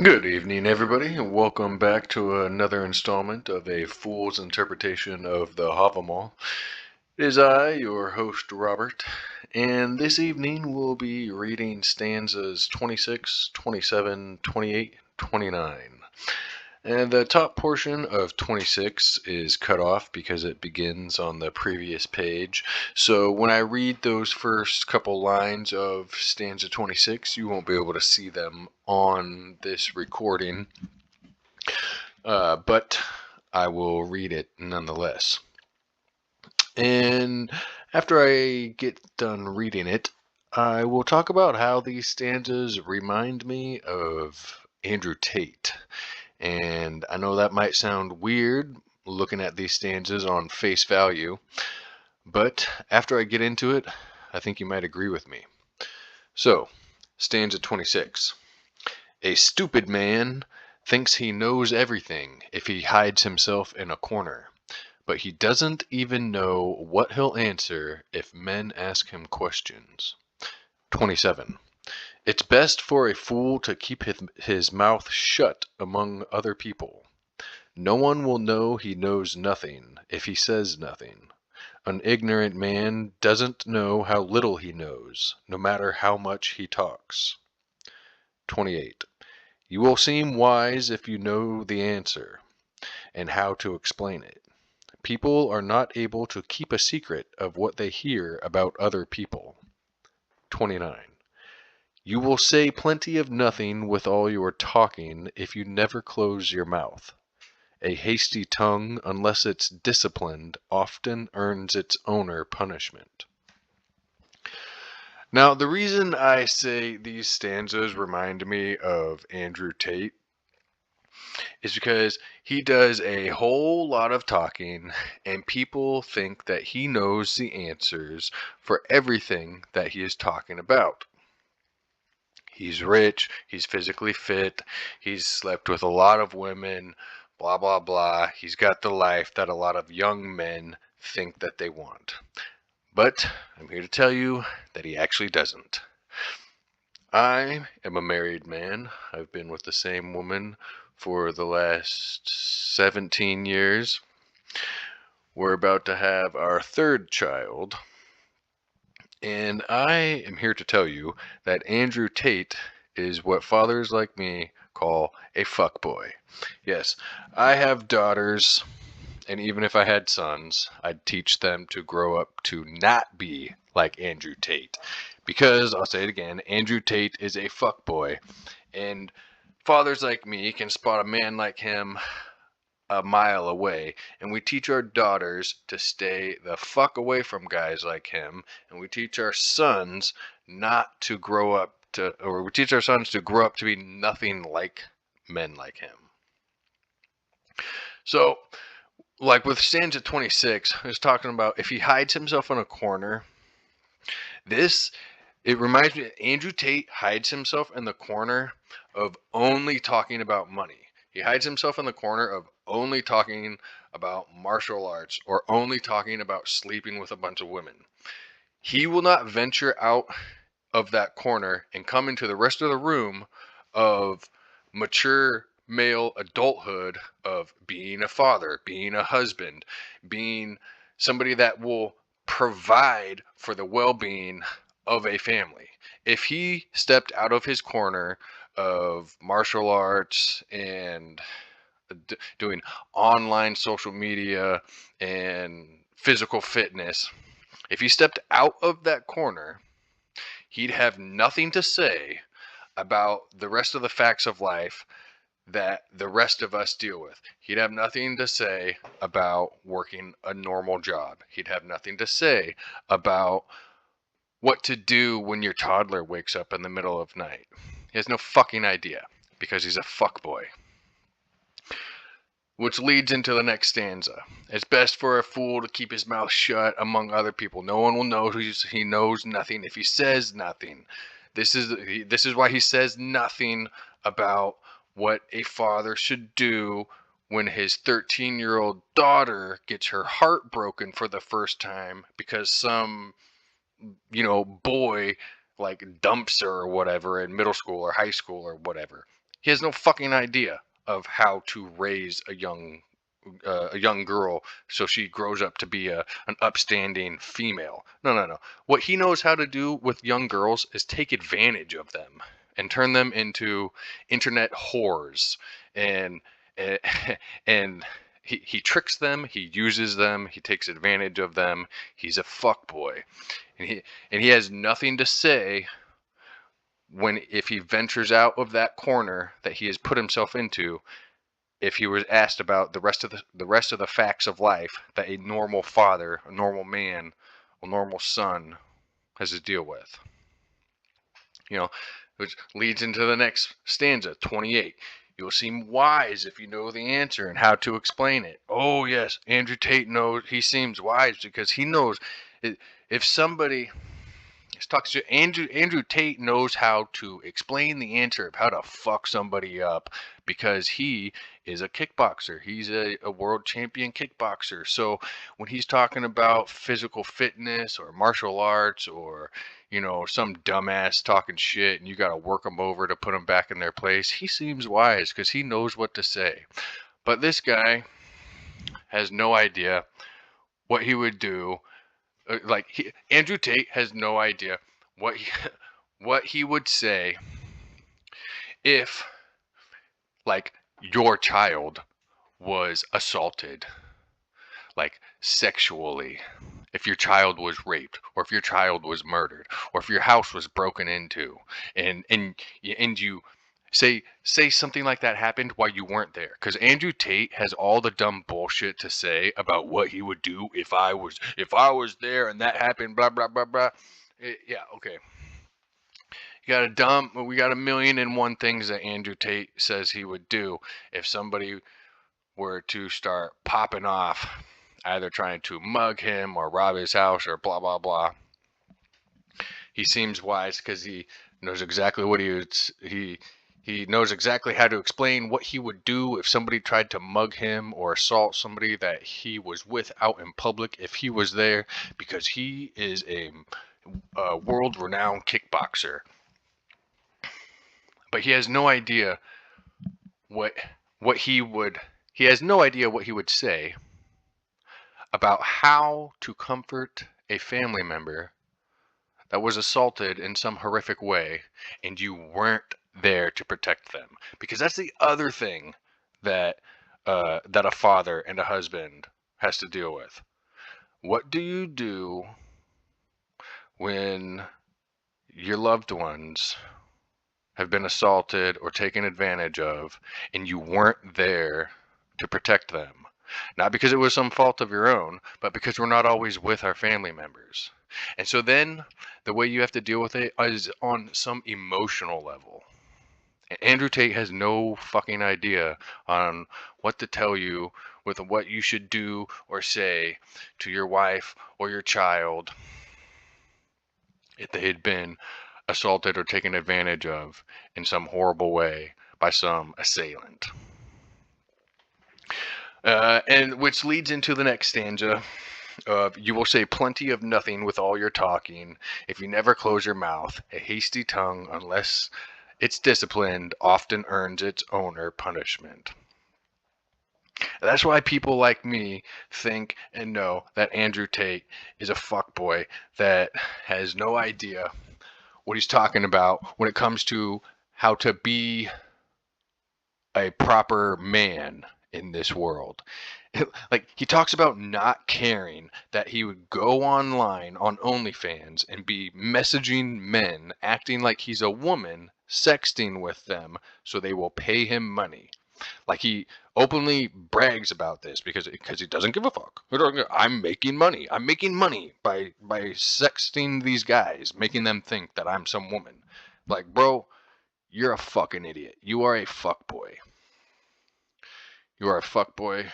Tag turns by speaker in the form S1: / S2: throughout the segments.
S1: Good evening, everybody, and welcome back to another installment of a fool's interpretation of the Havamal. It is I, your host, Robert, and this evening we'll be reading stanzas 26, 27, 28, 29. And the top portion of 26 is cut off because it begins on the previous page. So when I read those first couple lines of stanza 26, you won't be able to see them on this recording, but I will read it nonetheless. And after I get done reading it, I will talk about how these stanzas remind me of Andrew Tate. And I know that might sound weird looking at these stanzas on face value, but after I get into it, I think you might agree with me. So, stanza 26. A stupid man thinks he knows everything if he hides himself in a corner, but he doesn't even know what he'll answer if men ask him questions. 27. It's best for a fool to keep his mouth shut among other people. No one will know he knows nothing if he says nothing. An ignorant man doesn't know how little he knows, no matter how much he talks. 28. You will seem wise if you know the answer and how to explain it. People are not able to keep a secret of what they hear about other people. 29. You will say plenty of nothing with all your talking if you never close your mouth. A hasty tongue, unless it's disciplined, often earns its owner punishment. Now, the reason I say these stanzas remind me of Andrew Tate is because he does a whole lot of talking, and people think that he knows the answers for everything that he is talking about. He's rich, he's physically fit, he's slept with a lot of women, blah, blah, blah. He's got the life that a lot of young men think that they want. But I'm here to tell you that he actually doesn't. I am a married man. I've been with the same woman for the last 17 years. We're about to have our third child. And I am here to tell you that Andrew Tate is what fathers like me call a fuckboy. Yes, I have daughters, and even if I had sons, I'd teach them to grow up to not be like Andrew Tate. Because, I'll say it again, Andrew Tate is a fuckboy. And fathers like me can spot a man like him a mile away, and we teach our daughters to stay the fuck away from guys like him, and we teach our sons not to grow up to, or we teach our sons to grow up to be nothing like men like him. So, like with stanza 26, I was talking about if he hides himself in a corner, it reminds me that Andrew Tate hides himself in the corner of only talking about money. He hides himself in the corner of only talking about martial arts or only talking about sleeping with a bunch of women. He will not venture out of that corner and come into the rest of the room of mature male adulthood, of being a father, being a husband, being somebody that will provide for the well-being of a family. If he stepped out of his corner of martial arts and doing online social media and physical fitness, if he stepped out of that corner, he'd have nothing to say about the rest of the facts of life that the rest of us deal with. He'd have nothing to say about working a normal job. He'd have nothing to say about what to do when your toddler wakes up in the middle of night. He has no fucking idea because he's a fuckboy. Which leads into the next stanza. It's best for a fool to keep his mouth shut among other people. No one will know he knows nothing if he says nothing. This is why he says nothing about what a father should do when his 13-year-old daughter gets her heart broken for the first time because some, boy like dumps her or whatever in middle school or high school or whatever. He has no fucking idea of how to raise a young girl so she grows up to be an upstanding female. No, no, no. What he knows how to do with young girls is take advantage of them and turn them into internet whores. And and, and he tricks them, he uses them, he takes advantage of them. He's a fuckboy. And he has nothing to say if he ventures out of that corner that he has put himself into, if he was asked about the rest of the facts of life that a normal father, a normal man, a normal son has to deal with. Which leads into the next stanza, 28. You will seem wise if you know the answer and how to explain it. Oh yes, Andrew Tate knows. He seems wise because he knows if somebody talks to Andrew Tate knows how to explain the answer of how to fuck somebody up because he is a kickboxer. He's a world champion kickboxer. So when he's talking about physical fitness or martial arts or some dumbass talking shit and you got to work them over to put them back in their place, he seems wise because he knows what to say. But this guy has no idea what he would do. Andrew Tate has no idea what he would say if your child was assaulted sexually, if your child was raped, or if your child was murdered, or if your house was broken into, and you say something like that happened while you weren't there, because Andrew Tate has all the dumb bullshit to say about what he would do if I was there and that happened, blah blah blah blah. Yeah, okay. We got a million and one things that Andrew Tate says he would do if somebody were to start popping off, either trying to mug him or rob his house or blah blah blah. He seems wise because he knows exactly what he knows exactly how to explain what he would do if somebody tried to mug him or assault somebody that he was with out in public if he was there, because he is a world-renowned kickboxer. But he has no idea what he would say about how to comfort a family member that was assaulted in some horrific way and you weren't there to protect them. Because that's the other thing that a father and a husband has to deal with. What do you do when your loved ones have been assaulted or taken advantage of and you weren't there to protect them? Not because it was some fault of your own, but because we're not always with our family members. And so then the way you have to deal with it is on some emotional level. And Andrew Tate has no fucking idea on what to tell you with what you should do or say to your wife or your child if they had been assaulted or taken advantage of in some horrible way by some assailant. And which leads into the next stanza of, you will say plenty of nothing with all your talking if you never close your mouth. A hasty tongue, unless it's disciplined, often earns its owner punishment. That's why people like me think and know that Andrew Tate is a fuckboy that has no idea what he's talking about when it comes to how to be a proper man in this world. He talks about not caring that he would go online on OnlyFans and be messaging men, acting like he's a woman, sexting with them so they will pay him money. He openly brags about this because he doesn't give a fuck. I'm making money. I'm making money by sexting these guys, making them think that I'm some woman. Bro, you're a fucking idiot. You are a fuckboy. You are a fuckboy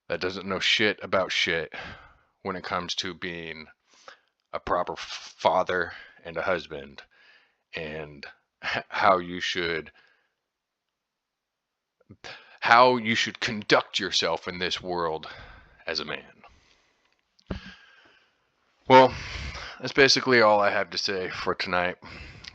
S1: that doesn't know shit about shit when it comes to being a proper father and a husband, and how you should conduct yourself in this world as a man. Well, that's basically all I have to say for tonight.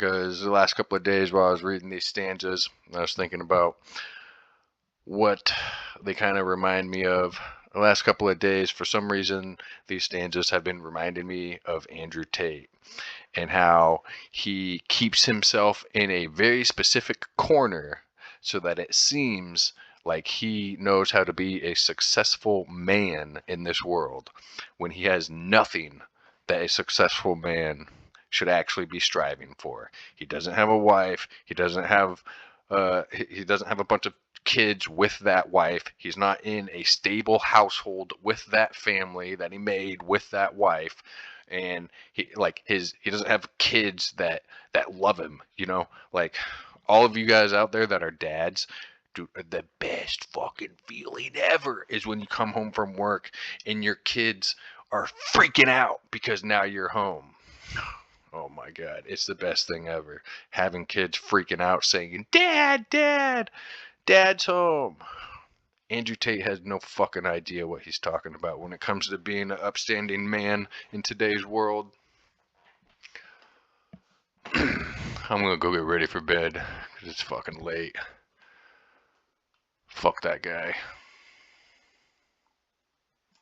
S1: because the last couple of days while I was reading these stanzas, I was thinking about what they kind of remind me of. The last couple of days, for some reason, these stanzas have been reminding me of Andrew Tate and how he keeps himself in a very specific corner so that it seems like he knows how to be a successful man in this world when he has nothing that a successful man should actually be striving for. He doesn't have a wife. He doesn't have a bunch of kids with that wife. He's not in a stable household with that family that he made with that wife. And he doesn't have kids that love him, like all of you guys out there that are dads. The best fucking feeling ever is when you come home from work and your kids are freaking out because now you're home. Oh my God, it's the best thing ever. Having kids freaking out saying, "Dad, Dad, Dad's home." Andrew Tate has no fucking idea what he's talking about when it comes to being an upstanding man in today's world. I'm gonna go get ready for bed because it's fucking late. Fuck that guy.